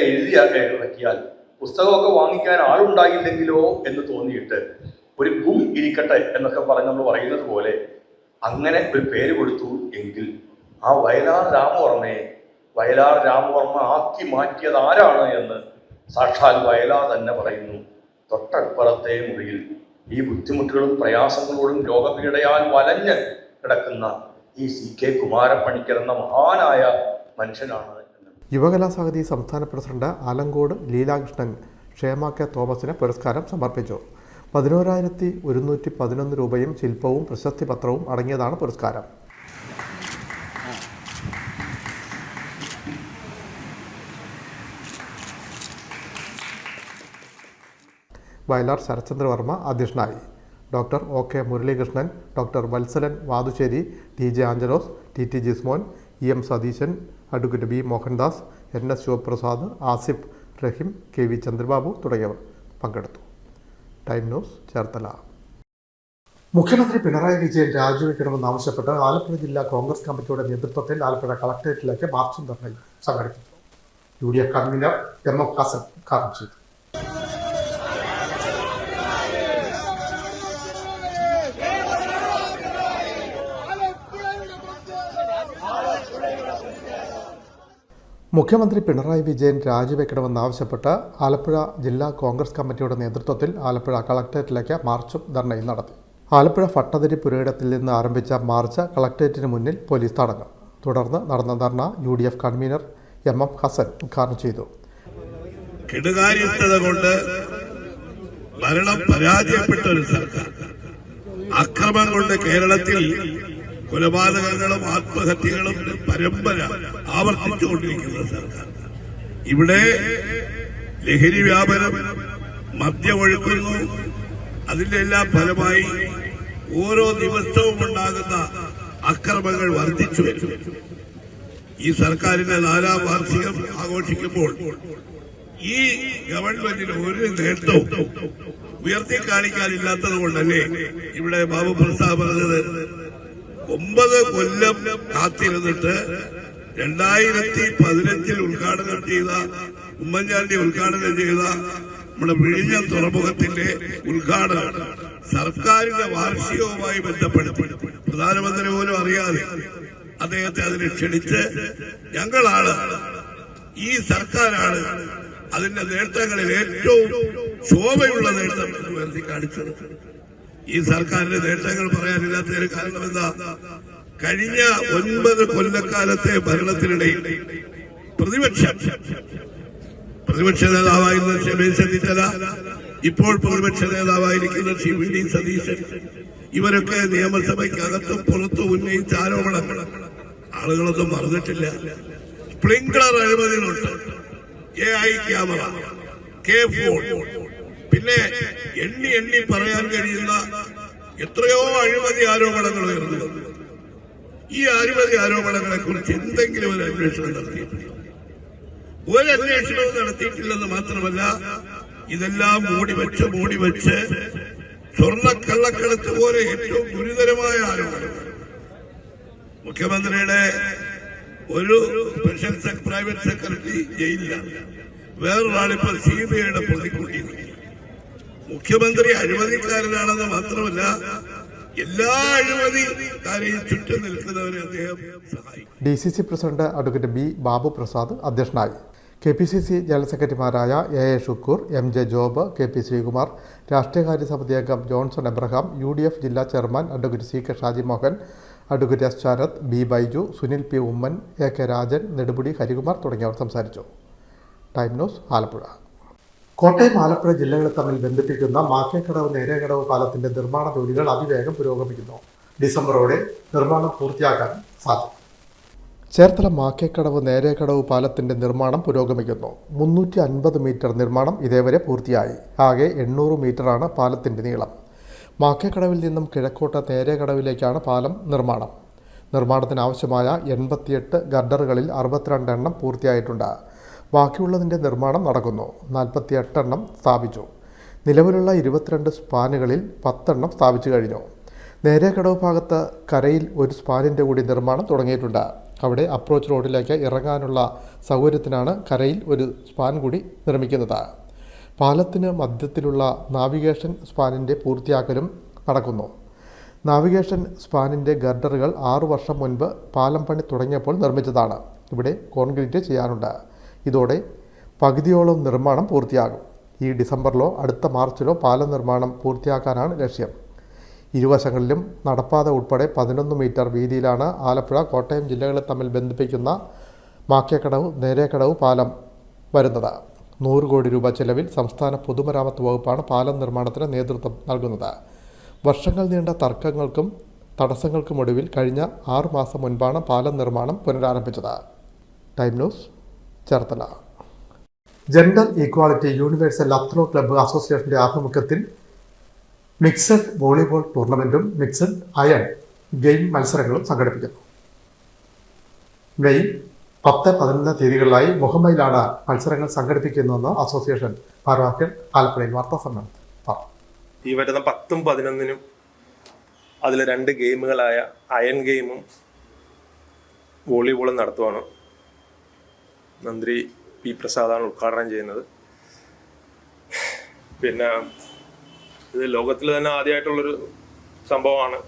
E: ഇറക്കിയാൽ പുസ്തകമൊക്കെ വാങ്ങിക്കാൻ ആളുണ്ടായില്ലെങ്കിലോ എന്ന് തോന്നിയിട്ട് ഒരു ഗും ഇരിക്കട്ടെ എന്നൊക്കെ പറഞ്ഞ് നമ്മൾ പറയുന്നത് പോലെ അങ്ങനെ ഒരു പേര് കൊടുത്തു എങ്കിൽ ആ വയലാർ രാമവർമ്മയെ വയലാർ രാമവർമ്മ ആക്കി മാറ്റിയത് ആരാണ് എന്ന് സാക്ഷാൽ വയലാർ തന്നെ പറയുന്നു. തൊട്ടപ്പുറത്തെ മുറിയിൽ ഈ ബുദ്ധിമുട്ടുകളും പ്രയാസങ്ങളോടും രോഗപീഠയാൽ വലഞ്ഞ് കിടക്കുന്ന ഈ CK കുമാരപ്പണിക്കർ എന്ന മഹാനായ മനുഷ്യനാണ്.
A: യുവകലാസാഹിതി സംസ്ഥാന പ്രസിഡന്റ് ആലങ്കോട് ലീലാകൃഷ്ണൻ ക്ഷേമ കെ തോമസിന് പുരസ്കാരം സമർപ്പിച്ചു. 11,111 രൂപയും ശില്പവും പ്രശസ്തി പത്രവും അടങ്ങിയതാണ് പുരസ്കാരം. വയലാർ ശരത്ചന്ദ്രവർമ്മ അധ്യക്ഷനായി. Doctor OK Muralikrishnan, doctor Vatsalan Vathusseri, TJ Angelos, TT Jismon, EM Satheesan, advocate B Mohandas, NS Sivaprasad, Asif Rahim, KV Chandrababu തുടങ്ങിയവർ പങ്കെടുത്തു. Time news, Cherthala. മുഖ്യമന്ത്രി പിണറായി വിജയൻ രാജിവെക്കണമെന്നാവശ്യപ്പെട്ട് ആലപ്പുഴ ജില്ലാ കോൺഗ്രസ് കമ്മിറ്റിയുടെ നേതൃത്വത്തിൽ ആലപ്പുഴ കളക്ടറേറ്റിലേക്ക് മാർച്ചും ധർണയും സംഘടിപ്പിച്ചു. UDF കൺവീനർ MM ഹസൻ ഉദ്ഘാടനം ചെയ്തു. മുഖ്യമന്ത്രി പിണറായി വിജയൻ രാജിവെക്കണമെന്നാവശ്യപ്പെട്ട് ആലപ്പുഴ ജില്ലാ കോൺഗ്രസ് കമ്മിറ്റിയുടെ നേതൃത്വത്തിൽ ആലപ്പുഴ കളക്ടറേറ്റിലേക്ക് മാർച്ചും ധർണയും നടത്തി. ആലപ്പുഴ ഭട്ടതിരി പുരയിടത്തിൽ നിന്ന് ആരംഭിച്ച മാർച്ച് കളക്ടറേറ്റിന് മുന്നിൽ പോലീസ് തടഞ്ഞു. തുടർന്ന് നടന്ന ധർണ UDF കൺവീനർ MM ഹസൻ ഉദ്ഘാടനം ചെയ്തു.
F: കെടുകാര്യസ്ഥത കൊണ്ട് ഭരണം പരാജയപ്പെട്ട ഒരു സർക്കാർ, അക്രമം കൊണ്ട് കേരളത്തിൽ കൊലപാതകങ്ങളും ആത്മഹത്യകളും പരമ്പര ആവർത്തിച്ചുകൊണ്ടിരിക്കുന്ന സർക്കാർ, ഇവിടെ ലഹരി വ്യാപനം, മദ്യമൊഴുക്കുന്നു, അതിന്റെ എല്ലാം ഫലമായി ഓരോ ദിവസവും ഉണ്ടാകുന്ന അക്രമങ്ങൾ വർദ്ധിച്ചു വരും. ഈ സർക്കാരിന്റെ 4ാം വാർഷികം ആഘോഷിക്കുമ്പോൾ ഈ ഗവൺമെന്റിന് ഒരു നേട്ടവും ഉയർത്തി കാണിക്കാനില്ലാത്തത് കൊണ്ടല്ലേ ഇവിടെ ബാബു പ്രസാദ് പറഞ്ഞത് 9 കൊല്ലം കാത്തിരുന്നിട്ട് 2015 ഉദ്ഘാടനം ചെയ്ത ഉമ്മൻചാണ്ടി ഉദ്ഘാടനം ചെയ്ത നമ്മുടെ വിഴിഞ്ഞം തുറമുഖത്തിന്റെ ഉദ്ഘാടനം സർക്കാരിന്റെ വാർഷികവുമായി ബന്ധപ്പെടുത്തി പ്രധാനമന്ത്രി പോലും അറിയാതെ അദ്ദേഹത്തെ അതിനെ ക്ഷണിച്ച് ഞങ്ങളാണ്, ഈ സർക്കാരാണ് അതിന്റെ നേട്ടങ്ങളിൽ ഏറ്റവും ശോഭയുള്ള നേട്ടം എന്ന് ഉയർത്തി കാണിച്ചത്. ഈ സർക്കാരിന്റെ നേട്ടങ്ങൾ പറയാനില്ലാത്തതിന് കാരണം എന്താ? കഴിഞ്ഞ 9 കൊല്ലക്കാലത്തെ ഭരണത്തിനിടയിൽ പ്രതിപക്ഷ നേതാവായിരുന്ന രമേശ് ചെന്നിത്തല, ഇപ്പോൾ പ്രതിപക്ഷ നേതാവായിരിക്കുന്ന VD സതീശൻ, ഇവരൊക്കെ നിയമസഭയ്ക്കകത്തും പുറത്തും ഉന്നയിച്ച ആരോപണങ്ങൾ ആളുകളൊന്നും മറന്നിട്ടില്ല. സ്പ്രിംഗ്ലർ അഴിമതികളുണ്ട്, AI ക്യാമറ, K4, പിന്നെ എണ്ണി പറയാൻ കഴിയുന്ന എത്രയോ അഴിമതി ആരോപണങ്ങൾ ഉയർന്നു. ഈ അഴിമതി ആരോപണങ്ങളെ കുറിച്ച് എന്തെങ്കിലും ഒരു അന്വേഷണം നടത്തിയിട്ടില്ല. ഒരു അന്വേഷണവും നടത്തിയിട്ടില്ലെന്ന് മാത്രമല്ല, ഇതെല്ലാം മൂടിവെച്ച് സ്വർണ്ണക്കള്ളക്കടത്ത് പോലെ ഏറ്റവും ഗുരുതരമായ ആരോപണം. മുഖ്യമന്ത്രിയുടെ ഒരു സ്പെഷ്യൽ പ്രൈവറ്റ് സെക്രട്ടറി ജയിലിലാണ്, വേറൊരാളിപ്പോ CBIയുടെ പ്രതിക്കൂട്ടിയാണ്. മുഖ്യമന്ത്രി അഴിമതിക്കാരനാണെന്ന് മാത്രമല്ല, എല്ലാ അഴിമതിക്കാരെയും ചുറ്റും നിൽക്കുന്നവരെ അദ്ദേഹം സഹായിക്കും.
A: DCC president advocate B Babu Prasad അധ്യക്ഷനായി. KPCC ജനറൽ സെക്രട്ടറിമാരായ AA Shukoor, MJ Job, KP Sreekumar, രാഷ്ട്രീയകാര്യ സമിതി അംഗം ജോൺസൺ എബ്രഹാം, UDF ജില്ലാ chairman advocate CK Shaji Mohan, advocate S Sarath, B Baiju, Sunil P Oommen, AK Rajan, Nedumudi Harikumar തുടങ്ങിയവർ സംസാരിച്ചു. Time news, Alappuzha. കോട്ടയം ആലപ്പുഴ ജില്ലകളെ തമ്മിൽ ബന്ധിപ്പിക്കുന്ന മാക്കേക്കടവ് നേരേക്കടവ് പാലത്തിന്റെ നിർമ്മാണ ജോലികൾ അതിവേഗം പുരോഗമിക്കുന്നു. ഡിസംബറോടെ നിർമ്മാണം പൂർത്തിയാക്കാൻ സാധിക്കും. ചേർത്തല മാക്കേക്കടവ് നേരേക്കടവ് പാലത്തിന്റെ നിർമ്മാണം പുരോഗമിക്കുന്നു. 350 മീറ്റർ നിർമ്മാണം ഇതേവരെ പൂർത്തിയായി. ആകെ 800 മീറ്ററാണ് പാലത്തിന്റെ നീളം. മാക്കേക്കടവിൽ നിന്നും കിഴക്കോട്ട് നേരേക്കടവിലേക്കാണ് പാലം നിർമ്മാണം. നിർമ്മാണത്തിനാവശ്യമായ 88 ഗർഡറുകളിൽ 62 എണ്ണം പൂർത്തിയായിട്ടുണ്ട്. ബാക്കിയുള്ളതിൻ്റെ നിർമ്മാണം നടക്കുന്നു. 48 എണ്ണം സ്ഥാപിച്ചു. നിലവിലുള്ള 22 സ്പാനുകളിൽ 10 എണ്ണം സ്ഥാപിച്ചു കഴിഞ്ഞു. നേരേക്കടവ് ഭാഗത്ത് കരയിൽ ഒരു സ്പാനിൻ്റെ കൂടി നിർമ്മാണം തുടങ്ങിയിട്ടുണ്ട്. അവിടെ അപ്രോച്ച് റോഡിലേക്ക് ഇറങ്ങാനുള്ള സൗകര്യത്തിനാണ് കരയിൽ ഒരു സ്പാൻ കൂടി നിർമ്മിക്കുന്നത്. പാലത്തിന് മധ്യത്തിലുള്ള നാവിഗേഷൻ സ്പാനിൻ്റെ പൂർത്തിയാക്കലും നടക്കുന്നു. നാവിഗേഷൻ സ്പാനിൻ്റെ ഗർഡറുകൾ 6 വർഷം മുൻപ് പാലം പണി തുടങ്ങിയപ്പോൾ നിർമ്മിച്ചതാണ്. ഇവിടെ കോൺക്രീറ്റ് ചെയ്യാനുണ്ട്. ഇതോടെ പകുതിയോളം നിർമ്മാണം പൂർത്തിയാകും. ഈ ഡിസംബറിലോ അടുത്ത മാർച്ചിലോ പാലം നിർമ്മാണം പൂർത്തിയാക്കാനാണ് ലക്ഷ്യം. ഇരുവശങ്ങളിലും നടപ്പാത ഉൾപ്പെടെ 11 മീറ്റർ വീതിയിലാണ് ആലപ്പുഴ കോട്ടയം ജില്ലകളെ തമ്മിൽ ബന്ധിപ്പിക്കുന്ന മാക്കേക്കടവ് നേരേക്കടവ് പാലം വരുന്നത്. 100 കോടി രൂപ ചെലവിൽ സംസ്ഥാന പൊതുമരാമത്ത് വകുപ്പാണ് പാലം നിർമ്മാണത്തിന് നേതൃത്വം നൽകുന്നത്. വർഷങ്ങൾ നീണ്ട തർക്കങ്ങൾക്കും തടസ്സങ്ങൾക്കുമൊടുവിൽ കഴിഞ്ഞ 6 മാസം മുൻപാണ് പാലം നിർമ്മാണം പുനരാരംഭിച്ചത്. Time news, Cherthala. Gender equality universal അത്ലോ ക്ലബ്ബ് അസോസിയേഷന്റെ ആഭിമുഖ്യത്തിൽ മിക്സഡ് വോളിബോൾ ടൂർണമെന്റും മിക്സഡ് അയൺ ഗെയിം മത്സരങ്ങളും സംഘടിപ്പിക്കുന്നു. മെയ് 10-11 തീയതികളിലായി മുഹമ്മയിലാണ് മത്സരങ്ങൾ സംഘടിപ്പിക്കുന്നതെന്ന് അസോസിയേഷൻ ഭാരവാഹികൾ ആലപ്പുഴയിൽ വാർത്താസമ്മേളനത്തിൽ പറഞ്ഞു.
G: ഈ വരുന്ന 10-ഉം 11-നും അതിൽ 2 ഗെയിമുകളായ അയൺ ഗെയിമും വോളിബോളും നടത്തുവാണ്. മന്ത്രി പി പ്രസാദാണ് ഉദ്ഘാടനം ചെയ്യുന്നത്. പിന്നെ ഇത് ലോകത്തിൽ തന്നെ ആദ്യമായിട്ടുള്ളൊരു സംഭവമാണ്.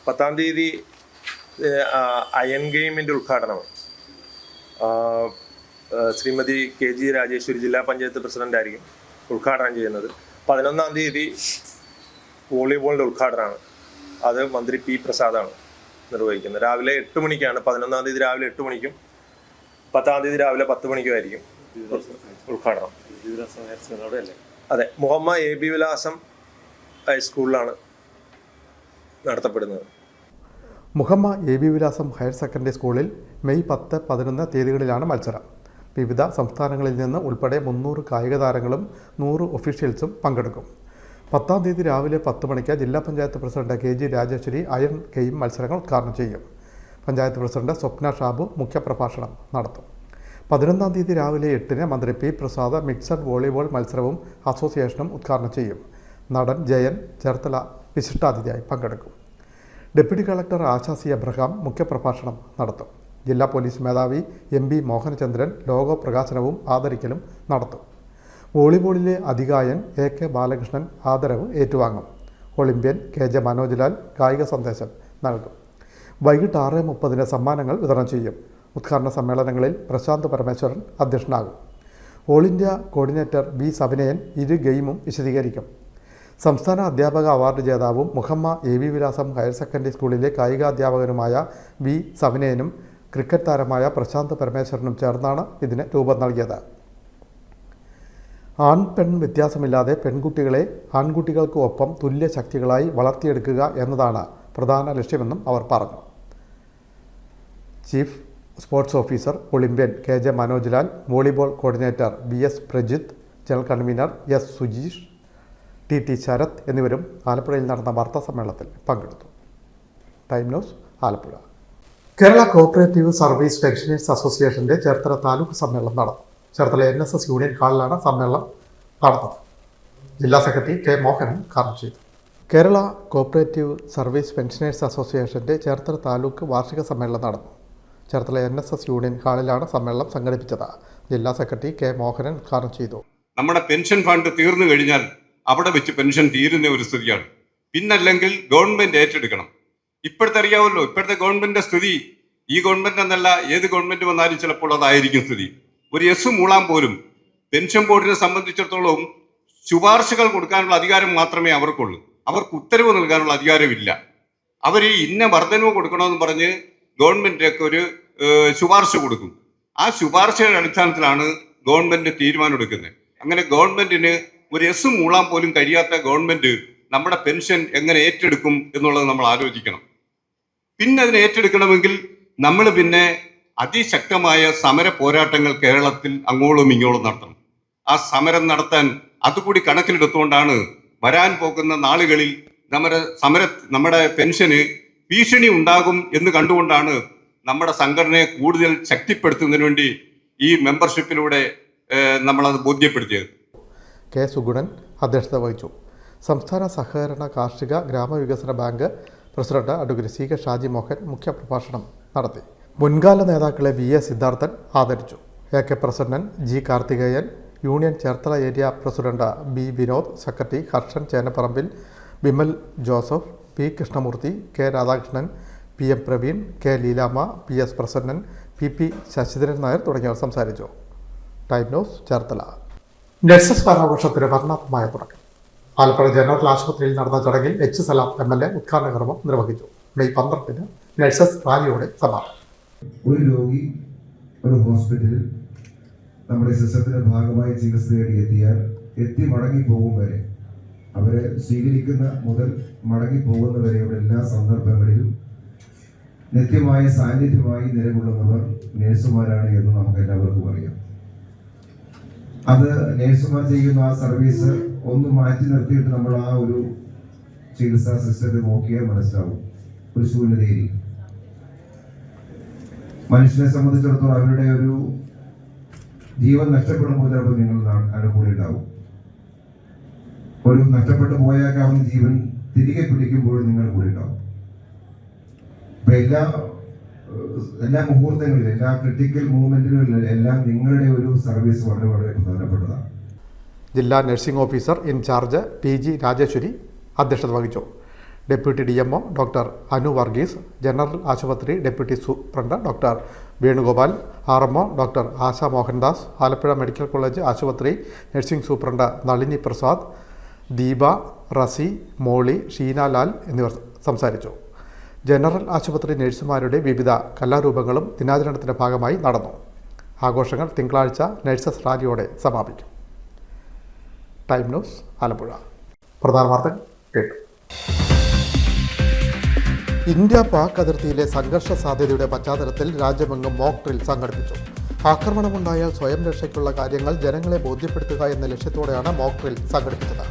G: 10-ാം തീയതി അയൺ ഗെയിമിൻ്റെ ഉദ്ഘാടനമാണ്. ശ്രീമതി KG രാജേശ്വരി ജില്ലാ പഞ്ചായത്ത് പ്രസിഡന്റ് ആയിരിക്കും ഉദ്ഘാടനം ചെയ്യുന്നത്. 11-ാം തീയതി വോളിബോളിൻ്റെ ഉദ്ഘാടനമാണ്. അത് മന്ത്രി പി പ്രസാദാണ് നിർവഹിക്കുന്നത്. രാവിലെ 8 മണിക്കാണ്. 11-ാം തീയതി രാവിലെ 8 മണിക്കും 10-ാം തീയതി രാവിലെ 10 മണിക്കും ആയിരിക്കും ഉദ്ഘാടനം. അതെ, മുഹമ്മ AB വിലാസം ഹൈസ്കൂളിലാണ് നടത്തപ്പെടുന്നത്.
A: Muhamma AB Vilasam higher secondary സ്കൂളിൽ മെയ് 10-11 തീയതികളിലാണ് മത്സരം. വിവിധ സംസ്ഥാനങ്ങളിൽ നിന്ന് ഉൾപ്പെടെ 300 കായിക താരങ്ങളും 100 ഒഫീഷ്യൽസും പങ്കെടുക്കും. 10-ാം തീയതി രാവിലെ 10 മണിക്ക് ജില്ലാ panchayat president KG Rajeshwari iron game മത്സരങ്ങൾ ഉദ്ഘാടനം ചെയ്യും. പഞ്ചായത്ത് പ്രസിഡന്റ് സ്വപ്ന ഷാബു മുഖ്യപ്രഭാഷണം നടത്തും. 11-ാം തീയതി രാവിലെ 8-ന് മന്ത്രി പി പ്രസാദ് മിക്സഡ് വോളിബോൾ മത്സരവും അസോസിയേഷനും ഉദ്ഘാടനം ചെയ്യും. നടൻ ജയൻ ചേർത്തല വിശിഷ്ടാതിഥിയായി പങ്കെടുക്കും. ഡെപ്യൂട്ടി കളക്ടർ ആശ സി അബ്രഹാം മുഖ്യപ്രഭാഷണം നടത്തും. ജില്ലാ പോലീസ് മേധാവി MB മോഹനചന്ദ്രൻ ലോഗോ പ്രകാശനവും ആദരിക്കലും നടത്തും. വോളിബോളിലെ അധികായൻ AK ബാലകൃഷ്ണൻ ആദരവ് ഏറ്റുവാങ്ങും. ഒളിമ്പ്യൻ KJ മനോജ്ലാൽ കായിക സന്ദേശം നൽകും. വൈകിട്ട് 6:30-ന് സമ്മാനങ്ങൾ വിതരണം ചെയ്യും. ഉദ്ഘാടന സമ്മേളനങ്ങളിൽ പ്രശാന്ത് പരമേശ്വരൻ അധ്യക്ഷനാകും. All India coordinator B Savinayan ഇരു ഗെയിമും വിശദീകരിക്കും. സംസ്ഥാന അധ്യാപക അവാർഡ് ജേതാവും Muhamma AB Vilasam higher secondary സ്കൂളിലെ കായികാധ്യാപകനുമായ B സവിനയനും ക്രിക്കറ്റ് താരമായ പ്രശാന്ത് പരമേശ്വരനും ചേർന്നാണ് ഇതിന് രൂപം നൽകിയത്. ആൺ പെൺ വ്യത്യാസമില്ലാതെ പെൺകുട്ടികളെ ആൺകുട്ടികൾക്ക് ഒപ്പം തുല്യ ശക്തികളായി വളർത്തിയെടുക്കുക എന്നതാണ് പ്രധാന ലക്ഷ്യമെന്നും അവർ പറഞ്ഞു. Chief sports officer olympian KJ Manojlal, volleyball coordinator BS Prajith, general convener S Sujeesh, TT Sarath എന്നിവരും ആലപ്പുഴയിൽ നടന്ന വാർത്താ സമ്മേളനത്തിൽ പങ്കെടുത്തു. Time news, Alappuzha. Kerala cooperative service pensioners അസോസിയേഷന്റെ ചേർത്തല താലൂക്ക് സമ്മേളനം നടന്നു. ചേർത്തല NSS യൂണിയൻ ഹാളിലാണ് സമ്മേളനം നടന്നത്. ജില്ലാ സെക്രട്ടറി K മോഹനൻ ഉദ്ഘാടനം ചെയ്തു. കേരള കോഓപ്പറേറ്റീവ് സർവീസ് പെൻഷനേഴ്സ് അസോസിയേഷന്റെ ചേർത്തല താലൂക്ക് വാർഷിക സമ്മേളനം നടന്നു. ചേർത്തല NSS യൂണിയൻ ഹാളിലാണ് സമ്മേളനം സംഘടിപ്പിച്ചത്. ജില്ലാ സെക്രട്ടറി K മോഹനൻ ഉദ്ഘാടനം ചെയ്തു.
H: നമ്മുടെ പെൻഷൻ ഫണ്ട് തീർന്നു കഴിഞ്ഞാൽ അവിടെ വെച്ച് പെൻഷൻ തീരുന്ന ഒരു സ്ഥിതിയാണ്. പിന്നല്ലെങ്കിൽ ഗവൺമെന്റ് ഏറ്റെടുക്കണം. ഇപ്പോഴത്തെ അറിയാമല്ലോ, ഇപ്പോഴത്തെ ഗവൺമെന്റിന്റെ സ്ഥിതി ഈ ഗവൺമെന്റ് എന്നല്ല, ഏത് ഗവൺമെന്റ് വന്നാലും ചിലപ്പോൾ അതായിരിക്കും സ്ഥിതി. ഒരു എസ് മൂളാൻ പോലും പെൻഷൻ ബോർഡിനെ സംബന്ധിച്ചിടത്തോളം ശുപാർശകൾ കൊടുക്കാനുള്ള അധികാരം മാത്രമേ അവർക്കുള്ളൂ. അവർക്ക് ഉത്തരവ് നൽകാനുള്ള അധികാരമില്ല. അവർ ഇന്ന വർധനവ് കൊടുക്കണമെന്ന് പറഞ്ഞ് ഗവൺമെന്റിലേക്ക് ഒരു ശുപാർശ കൊടുക്കും. ആ ശുപാർശയുടെ അടിസ്ഥാനത്തിലാണ് ഗവൺമെന്റ് തീരുമാനം എടുക്കുന്നത്. അങ്ങനെ ഗവൺമെന്റിന് ഒരു എസ് മൂളാൻ പോലും കഴിയാത്ത ഗവൺമെന്റ് നമ്മുടെ പെൻഷൻ എങ്ങനെ ഏറ്റെടുക്കും എന്നുള്ളത് നമ്മൾ ആലോചിക്കണം. പിന്നെ അതിനെ ഏറ്റെടുക്കണമെങ്കിൽ നമ്മൾ പിന്നെ അതിശക്തമായ സമര പോരാട്ടങ്ങൾ കേരളത്തിൽ അങ്ങോളം ഇങ്ങോളം നടത്തണം. ആ സമരം നടത്താൻ അതുകൂടി കണക്കിലെടുത്തുകൊണ്ടാണ് വരാൻ പോകുന്ന നാളുകളിൽ നമ്മുടെ പെൻഷന് ഭീഷണി ഉണ്ടാകും എന്ന് കണ്ടുകൊണ്ടാണ് നമ്മുടെ സംഘടനയെ കൂടുതൽ ശക്തിപ്പെടുത്തുന്നതിന് വേണ്ടി ഈ മെമ്പർഷിപ്പിലൂടെ നമ്മളത് ബോധ്യപ്പെടുത്തിയത്.
A: K സുഗുണൻ അധ്യക്ഷത വഹിച്ചു. സംസ്ഥാന സഹകരണ കാർഷിക ഗ്രാമവികസന bank president advocate CK Shaji Mohan മുഖ്യപ്രഭാഷണം നടത്തി. മുൻകാല നേതാക്കളെ VA സിദ്ധാർത്ഥൻ ആദരിച്ചു. AK president G Karthikeyan, union Cherthala area president B Vinod, secretary Harshan Chenaparambil, Vimal Joseph, P Krishnamoorthy, K Radhakrishnan, P M Praveen, K Leelamma, P S Prasannan, P Sasidharan Nair തുടങ്ങിയവർ സംസാരിച്ചു. Time news, Cherthala. നഴ്സസ് വാരാഘോഷത്തിന് വർണ്ണാഭമായ തുടക്കം. ആലപ്പുഴ ജനറൽ ആശുപത്രിയിൽ നടന്ന ചടങ്ങിൽ എച്ച് സലാം MLA ഉദ്ഘാടന കർമ്മം നിർവഹിച്ചു. മെയ് 12 നഴ്സസ് റാലിയോടെ സമാപിക്കും.
I: ഒരു രോഗി ഒരു ഹോസ്പിറ്റലിൽ നമ്മുടെ സിസ്റ്റത്തിന്റെ ഭാഗമായി ചികിത്സ തേടി എത്തി മടങ്ങിപ്പോകും വരെ, അവരെ സ്വീകരിക്കുന്ന മുതൽ മടങ്ങിപ്പോകുന്ന വരെയുള്ള എല്ലാ സന്ദർഭങ്ങളിലും നിത്യമായ സാന്നിധ്യമായി നിലകൊള്ളുന്നവർ നേഴ്സുമാരാണ് എന്ന് നമുക്ക് എല്ലാവർക്കും അറിയാം. അത് നേഴ്സുമാർ ചെയ്യുന്ന ആ സർവീസ് ഒന്ന് മാറ്റി നിർത്തിയിട്ട് നമ്മൾ ആ ഒരു ചികിത്സാ സിസ്റ്റത്തെ നോക്കിയാൽ മനസ്സിലാവും ഒരു ശൂന്യതയിൽ. മനുഷ്യനെ സംബന്ധിച്ചിടത്തോളം അവരുടെ ഒരു ജീവൻ നഷ്ടപ്പെടുമ്പോൾ ചിലപ്പോൾ നിങ്ങൾ അവരുടെ കൂടെ ഉണ്ടാവും. ഒരു നഷ്ടപ്പെട്ടു പോയാക്കാവുന്ന ജീവൻ തിരികെ പിടിക്കുമ്പോൾ നിങ്ങൾ കൂടെ ഉണ്ടാവും. അപ്പൊ എല്ലാ മുഹൂർത്തങ്ങളിലും, എല്ലാ ക്രിട്ടിക്കൽ മൂവ്മെന്റുകളിലും എല്ലാം നിങ്ങളുടെ ഒരു സർവീസ് വളരെ വളരെ പ്രധാനപ്പെട്ടതാണ്.
A: ജില്ലാ nursing officer in charge PG Rajeswari അധ്യക്ഷത വഹിച്ചു. Deputy DMO doctor Anu Varghese, general ആശുപത്രി deputy superintendent doctor Venugopal, RMO doctor Asha Mohandas, Alappuzha medical college ആശുപത്രി നഴ്സിംഗ് സൂപ്രണ്ട് നളിനി പ്രസാദ്, ദീപ, റസി, മോളി, ഷീനാലാൽ എന്നിവർ സംസാരിച്ചു. ജനറൽ ആശുപത്രി നഴ്സുമാരുടെ വിവിധ കലാരൂപങ്ങളും ദിനാചരണത്തിൻ്റെ ഭാഗമായി നടന്നു. ആഘോഷങ്ങൾ തിങ്കളാഴ്ച നഴ്സസ് റാലിയോടെ സമാപിക്കും. Time news, Alappuzha. പ്രധാന വാർത്തകൾ കേട്ടു. ഇന്ത്യ-പാക് അതിർത്തിയിലെ സംഘർഷ സാധ്യതയുടെ പശ്ചാത്തലത്തിൽ രാജ്യമെങ്ങും മോക്ക് ഡ്രിൽ സംഘടിപ്പിച്ചു. ആക്രമണമുണ്ടായാൽ സ്വയം രക്ഷയ്ക്കുള്ള കാര്യങ്ങൾ ജനങ്ങളെ ബോധ്യപ്പെടുത്തുക എന്ന ലക്ഷ്യത്തോടെയാണ് മോക്ക് ഡ്രിൽ സംഘടിപ്പിച്ചത്.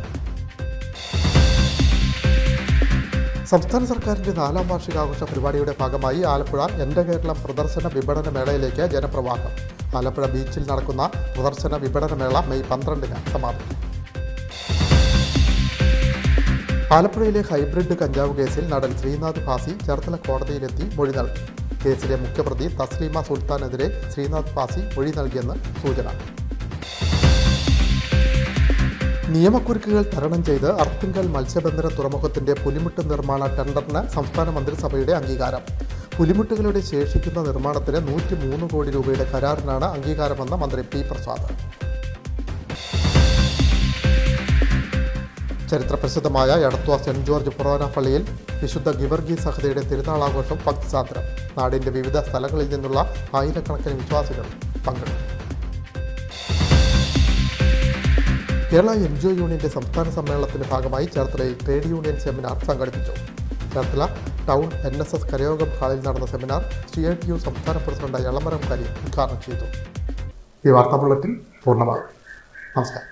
A: സംസ്ഥാന സർക്കാരിൻ്റെ 4ാം വാർഷികാഘോഷ പരിപാടിയുടെ ഭാഗമായി ആലപ്പുഴ എൻ്റെ കേരളം പ്രദർശന വിപണന മേളയിലേക്ക് ജനപ്രവാഹം. ആലപ്പുഴ ബീച്ചിൽ നടക്കുന്ന പ്രദർശന വിപണന മേള മെയ് 12 സമാപിക്കും. ആലപ്പുഴയിലെ ഹൈബ്രിഡ് കഞ്ചാവ് കേസിൽ നടൻ ശ്രീനാഥ് ഭാസി ചേർത്തല കോടതിയിലെത്തി മൊഴി നൽകി. കേസിലെ മുഖ്യപ്രതി തസ്ലീമ സുൽത്താനെതിരെ ശ്രീനാഥ് ഭാസി മൊഴി നൽകിയെന്ന് സൂചന. നിയമക്കുരുക്കുകൾ തരണം ചെയ്ത് അർത്തിങ്കൽ മത്സ്യബന്ധന തുറമുഖത്തിന്റെ പുലിമുട്ട് നിർമ്മാണ ടെൻഡറിന് സംസ്ഥാന മന്ത്രിസഭയുടെ അംഗീകാരം. പുലിമുട്ടുകളുടെ ശേഷിക്കുന്ന നിർമ്മാണത്തിന് 103 കോടി രൂപയുടെ കരാറിനാണ് അംഗീകാരമെന്ന് മന്ത്രി P. പ്രസാദ്. ചരിത്രപ്രസിദ്ധമായ എടത്വ സെന്റ് ജോർജ് ഫൊറോന പള്ളിയിൽ വിശുദ്ധ ഗിവർഗീസ് സഹതയുടെ തിരുനാളാഘോഷം ഭക്തിസാന്ദ്രം. നാടിന്റെ വിവിധ സ്ഥലങ്ങളിൽ നിന്നുള്ള ആയിരക്കണക്കിന് വിശ്വാസികൾ പങ്കെടുത്തു. കേരള NGO യൂണിയന്റെ സംസ്ഥാന സമ്മേളനത്തിന്റെ ഭാഗമായി ചേർത്തലയിൽ ട്രേഡ് യൂണിയൻ സെമിനാർ സംഘടിപ്പിച്ചു. ചേർത്തല ടൗൺ NSS കരയോഗം ഹാളിൽ നടന്ന സെമിനാർ CITU സംസ്ഥാന പ്രസിഡന്റ് എളമരം കരീം ഉദ്ഘാടനം ചെയ്തു. ഈ വാർത്താ ബുള്ളറ്റിൻ പൂർണ്ണമാകും. നമസ്കാരം.